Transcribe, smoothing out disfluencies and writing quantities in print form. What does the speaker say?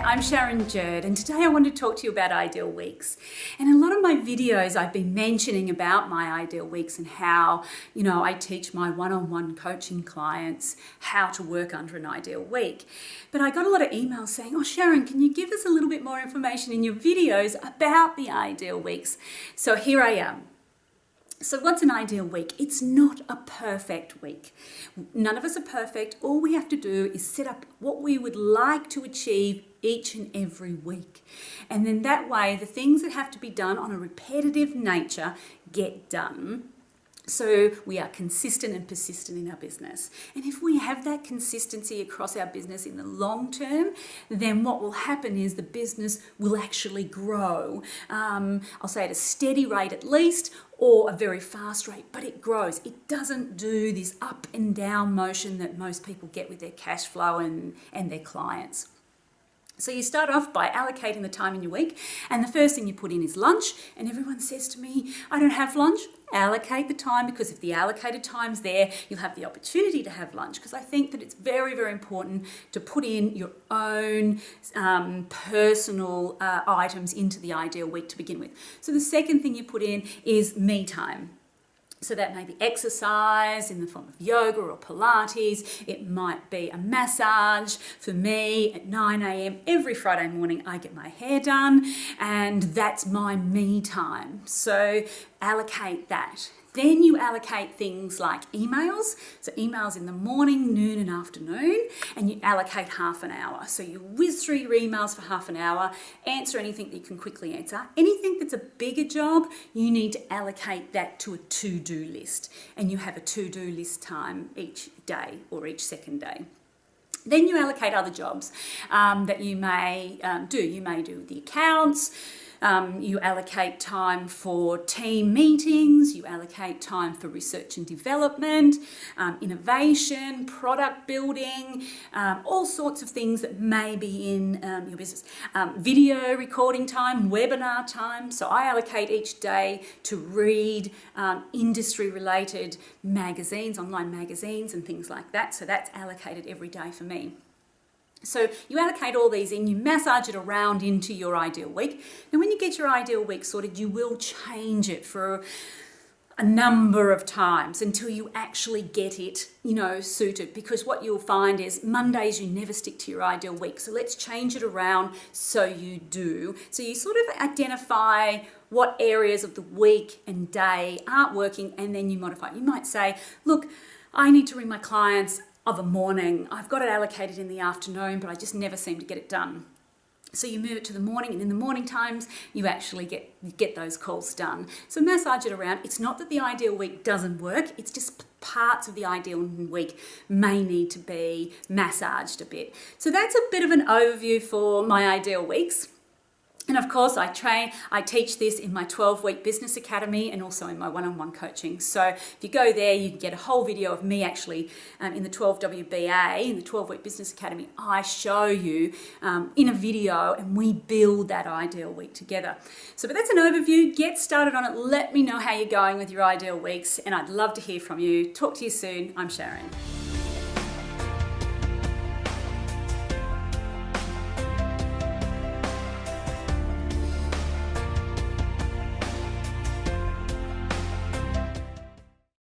I'm Sharon Jerd, and today I want to talk to you about ideal weeks. And in a lot of my videos I've been mentioning about my ideal weeks and how, I teach my one-on-one coaching clients how to work under an ideal week. But I got a lot of emails saying, oh Sharon, can you give us a little bit more information in your videos about the ideal weeks? So here I am. So what's an ideal week? It's not a perfect week. None of us are perfect. All we have to do is set up what we would like to achieve each and every week. And then that way, the things that have to be done on a repetitive nature get done. So we are consistent and persistent in our business. And if we have that consistency across our business in the long term, then what will happen is the business will actually grow. I'll say at a steady rate at least, or a very fast rate, but it grows. It doesn't do this up and down motion that most people get with their cash flow and their clients. So you start off by allocating the time in your week, and the first thing you put in is lunch, and everyone says to me, I don't have lunch. Allocate the time, because if the allocated time's there, you'll have the opportunity to have lunch, because I think that it's very, very important to put in your own personal items into the ideal week to begin with. So the second thing you put in is me time. So that may be exercise in the form of yoga or Pilates. It might be a massage. For me, at 9 a.m. every Friday morning, I get my hair done, and that's my me time. So allocate that. Then you allocate things like emails. So emails in the morning, noon and afternoon, and you allocate half an hour. So you whiz through your emails for half an hour, answer anything that you can quickly answer. Anything that's a bigger job, you need to allocate that to a to-do list. And you have a to-do list time each day or each second day. Then you allocate other jobs that you may do. You may do the accounts. You allocate time for team meetings, you allocate time for research and development, innovation, product building, all sorts of things that may be in your business. Video recording time, webinar time. So I allocate each day to read industry-related magazines, online magazines and things like that. So that's allocated every day for me. So you allocate all these in, you massage it around into your ideal week. Now when you get your ideal week sorted, you will change it for a number of times until you actually get it, suited. Because what you'll find is Mondays, you never stick to your ideal week. So let's change it around so you do. So you sort of identify what areas of the week and day aren't working, and then you modify it. You might say, look, I need to ring my clients of a morning. I've got it allocated in the afternoon, but I just never seem to get it done. So you move it to the morning, and in the morning times, you actually get those calls done. So massage it around. It's not that the ideal week doesn't work. It's just parts of the ideal week may need to be massaged a bit. So that's a bit of an overview for my ideal weeks. And of course, I teach this in my 12-week business academy and also in my one-on-one coaching. So if you go there, you can get a whole video of me actually in the 12WBA, in the 12-week business academy. I show you in a video, and we build that ideal week together. So, but that's an overview. Get started on it. Let me know how you're going with your ideal weeks, and I'd love to hear from you. Talk to you soon. I'm Sharon.